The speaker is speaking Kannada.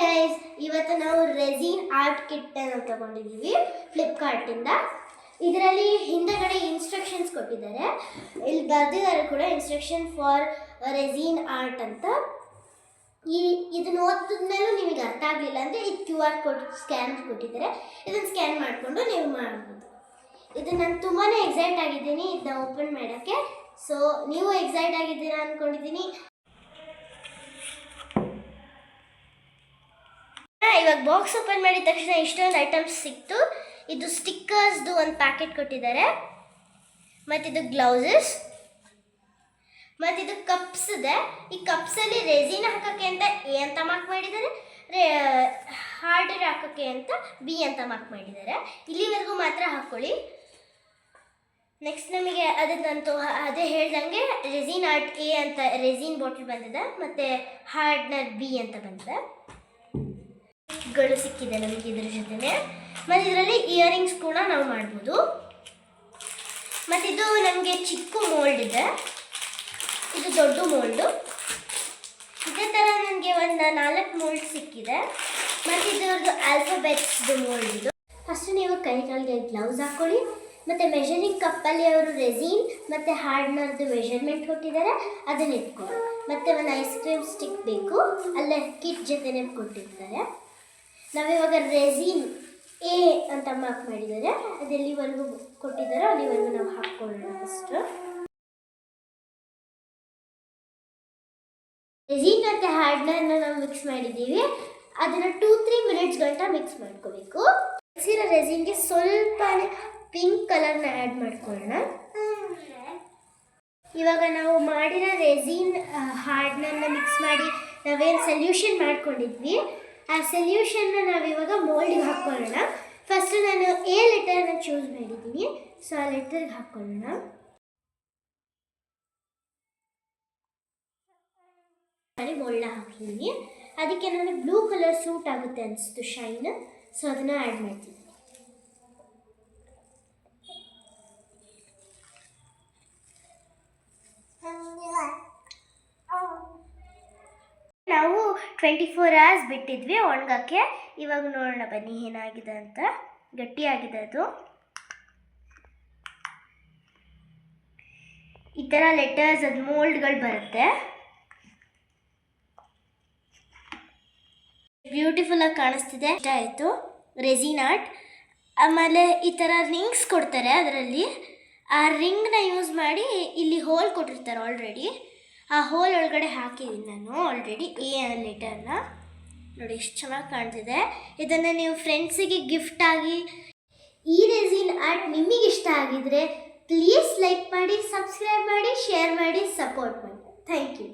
ಗೈಸ್, ಇವತ್ತು ನಾವು ರೆಸಿನ್ ಆರ್ಟ್ ಕಿಟ್ ಅನ್ನು ತಗೊಂಡಿದ್ದೀವಿ ಫ್ಲಿಪ್ಕಾರ್ಟಿಂದ. ಇದರಲ್ಲಿ ಹಿಂದೆಗಡೆ ಇನ್ಸ್ಟ್ರಕ್ಷನ್ಸ್ ಕೊಟ್ಟಿದ್ದಾರೆ, ಇಲ್ಲಿ ಬರೆದಿದ್ದಾರೆ ಕೂಡ ಇನ್ಸ್ಟ್ರಕ್ಷನ್ ಫಾರ್ ರೆಸಿನ್ ಆರ್ಟ್ ಅಂತ. ಇದನ್ನು ಓದಿದ್ಮೇಲೂ ನಿಮಗೆ ಅರ್ಥ ಆಗಲಿಲ್ಲ ಅಂದರೆ ಇದು QR ಕೋಡ್ ಸ್ಕ್ಯಾನ್ ಕೊಟ್ಟಿದ್ದಾರೆ, ಇದನ್ನು ಸ್ಕ್ಯಾನ್ ಮಾಡಿಕೊಂಡು ನೀವು ಮಾಡ್ಬೋದು. ಇದು ನಾನು ತುಂಬಾ ಎಕ್ಸೈಟ್ ಆಗಿದ್ದೀನಿ ಇದನ್ನ ಓಪನ್ ಮಾಡೋಕ್ಕೆ. ಸೊ ನೀವು ಎಕ್ಸೈಟ್ ಆಗಿದ್ದೀರಾ ಅಂದ್ಕೊಂಡಿದ್ದೀನಿ. ಇವಾಗ ಬಾಕ್ಸ್ ಓಪನ್ ಮಾಡಿದ ತಕ್ಷಣ ಇಷ್ಟೊಂದು ಐಟಮ್ಸ್ ಸಿಕ್ತು. ಇದು ಸ್ಟಿಕ್ಕರ್ಸ್ದು ಒಂದು ಪ್ಯಾಕೆಟ್ ಕೊಟ್ಟಿದ್ದಾರೆ, ಮತ್ತಿದು ಗ್ಲೌಸಸ್, ಮತ್ತಿದು ಕಪ್ಸ್ ಇದೆ. ಈ ಕಪ್ಸಲ್ಲಿ ರೆಸಿನ್ ಹಾಕೋಕ್ಕೆ ಅಂತ A ಅಂತ ಮಾರ್ಕ್ ಮಾಡಿದ್ದಾರೆ, ಹಾರ್ಡರ್ ಹಾಕೋಕ್ಕೆ ಅಂತ B ಅಂತ ಮಾರ್ಕ್ ಮಾಡಿದ್ದಾರೆ. ಇಲ್ಲಿವರೆಗೂ ಮಾತ್ರ ಹಾಕ್ಕೊಳ್ಳಿ. ನೆಕ್ಸ್ಟ್ ನಮಗೆ ಅದಂತೂ ಅದೇ ಹೇಳ್ದಂಗೆ ರೆಸಿನ್ ಆರ್ಟ್ A ಅಂತ ರೆಸಿನ್ ಬಾಟಲ್ ಬಂದಿದೆ, ಮತ್ತು ಹಾರ್ಡ್ನರ್ B ಅಂತ ಬಂದಿದೆ. ಗಳು ಸಿಕ್ಕಿದೆ ನಮಗೆ ಇದ್ರ ಜೊತೆ. ಮತ್ತು ಇದರಲ್ಲಿ ಇಯರಿಂಗ್ಸ್ ಕೂಡ ನಾವು ಮಾಡ್ಬೋದು. ಮತ್ತಿದು ನಮಗೆ ಚಿಕ್ಕ ಮೋಲ್ಡ್ ಇದೆ, ಇದು ದೊಡ್ಡ ಮೋಲ್ಡು. ಇದೇ ಥರ ನನಗೆ ಒಂದು 4 ಮೋಲ್ಡ್ ಸಿಕ್ಕಿದೆ. ಮತ್ತು ಇದರದ್ದು ಆಲ್ಫಾಬೆಟ್ಸ್ದು ಮೋಲ್ಡ್ ಇದು. ಫಸ್ಟ್ ನೀವು ಕೈಗಳಿಗೆ ಗ್ಲೌಸ್ ಹಾಕ್ಕೊಳ್ಳಿ. ಮತ್ತು ಮೆಷರಿಂಗ್ ಕಪ್ಪಲ್ಲಿ ಅವರು ರೆಸಿನ್ ಮತ್ತು ಹಾರ್ಡ್ನರ್ದು ಮೆಷರ್ಮೆಂಟ್ ಕೊಟ್ಟಿದ್ದಾರೆ, ಅದನ್ನ ಇಟ್ಕೊಳ್ಳಿ. ಮತ್ತು ಒಂದು ಐಸ್ ಕ್ರೀಮ್ ಸ್ಟಿಕ್ ಬೇಕು, ಅಲ್ಲೇ ಕಿಟ್ ಜೊತೆನೇ ಕೊಟ್ಟಿರ್ತಾರೆ. ನಾವಿವಾಗ ರೆಸಿನ್ A ಅಂತ ಮಾರ್ಕ್ ಮಾಡಿದ್ದಾರೆ, ಅದು ಎಲ್ಲಿವರೆಗೂ ಕೊಟ್ಟಿದ್ದಾರೋ ಅಲ್ಲಿವರೆಗೂ ನಾವು ಹಾಕ್ಕೊಳ್ಳೋಣ. ಫಸ್ಟ್ ರೆಸಿನ್ ಮತ್ತು ಹಾರ್ಡ್ನರ್ನ ನಾವು ಮಿಕ್ಸ್ ಮಾಡಿದ್ದೀವಿ, ಅದನ್ನು 2-3 ಮಿನಿಟ್ಸ್ ಗಂಟ ಮಿಕ್ಸ್ ಮಾಡ್ಕೋಬೇಕು. ಮಿಕ್ಸಿರೋ ರೆಸಿನ್ಗೆ ಸ್ವಲ್ಪ ಪಿಂಕ್ ಕಲರ್ನ ಆ್ಯಡ್ ಮಾಡ್ಕೊಳ್ಳೋಣ. ಇವಾಗ ನಾವು ಮಾಡಿರೋ ರೆಸಿನ್ ಹಾರ್ಡ್ನರ್ನ ಮಿಕ್ಸ್ ಮಾಡಿ ನಾವೇನು ಸೊಲ್ಯೂಷನ್ ಮಾಡ್ಕೊಂಡಿದ್ವಿ, ಆ ಸೊಲ್ಯೂಷನ್ನ ನಾವಿವಾಗ ಮೋಲ್ಡಿಗೆ ಹಾಕ್ಕೊಳ್ಳೋಣ. ಫಸ್ಟ್ ನಾನು A ಲೆಟರ್ನ ಚೂಸ್ ಮಾಡಿದ್ದೀನಿ, ಸೊ ಆ ಲೆಟರ್ಗೆ ಹಾಕ್ಕೊಳ್ಳೋಣ. ಮಾಡಿ ಮೋಲ್ಡ್ನ ಹಾಕಿದ್ದೀನಿ. ಅದಕ್ಕೆ ನನಗೆ ಬ್ಲೂ ಕಲರ್ ಸೂಟ್ ಆಗುತ್ತೆ ಅನಿಸ್ತು, ಶೈನ್, ಸೊ ಅದನ್ನು ಆ್ಯಡ್ ಮಾಡ್ತೀನಿ. ನಾವು 24 hours ಬಿಟ್ಟಿದ್ವಿ ಒಣಗಕ್ಕೆ. ಇವಾಗ ನೋಡೋಣ ಬನ್ನಿ ಏನಾಗಿದೆ ಅಂತ. ಗಟ್ಟಿಯಾಗಿದೆ ಅದು. ಈ ಥರ ಲೆಟರ್ಸ್ ಅದು ಮೋಲ್ಡ್ಗಳು ಬರುತ್ತೆ. ಬ್ಯೂಟಿಫುಲ್ಲಾಗಿ ಕಾಣಿಸ್ತಿದೆ, ಇಷ್ಟ ಆಯಿತು ರೆಸಿನ್ ಆರ್ಟ್. ಆಮೇಲೆ ಈ ಥರ ರಿಂಗ್ಸ್ ಕೊಡ್ತಾರೆ, ಅದರಲ್ಲಿ ಆ ರಿಂಗ್ನ ಯೂಸ್ ಮಾಡಿ ಇಲ್ಲಿ ಹೋಲ್ ಕೊಟ್ಟಿರ್ತಾರೆ ಆಲ್ರೆಡಿ. ಆ ಹೋಲ್ ಒಳಗಡೆ ಹಾಕಿದ್ದೀನಿ ನಾನು ಆಲ್ರೆಡಿ A ಲೆಟರ್ನ. ನೋಡಿ ಎಷ್ಟು ಚೆನ್ನಾಗಿ ಕಾಣ್ತಿದೆ. ಇದನ್ನು ನೀವು ಫ್ರೆಂಡ್ಸಿಗೆ ಗಿಫ್ಟ್ ಆಗಿ. ಈ ರೆಸಿನ್ ಆರ್ಟ್ ನಿಮಗೆ ಇಷ್ಟ ಆಗಿದ್ರೆ ಪ್ಲೀಸ್ ಲೈಕ್ ಮಾಡಿ, ಸಬ್ಸ್ಕ್ರೈಬ್ ಮಾಡಿ, ಶೇರ್ ಮಾಡಿ, ಸಪೋರ್ಟ್ ಮಾಡಿ. Thank you.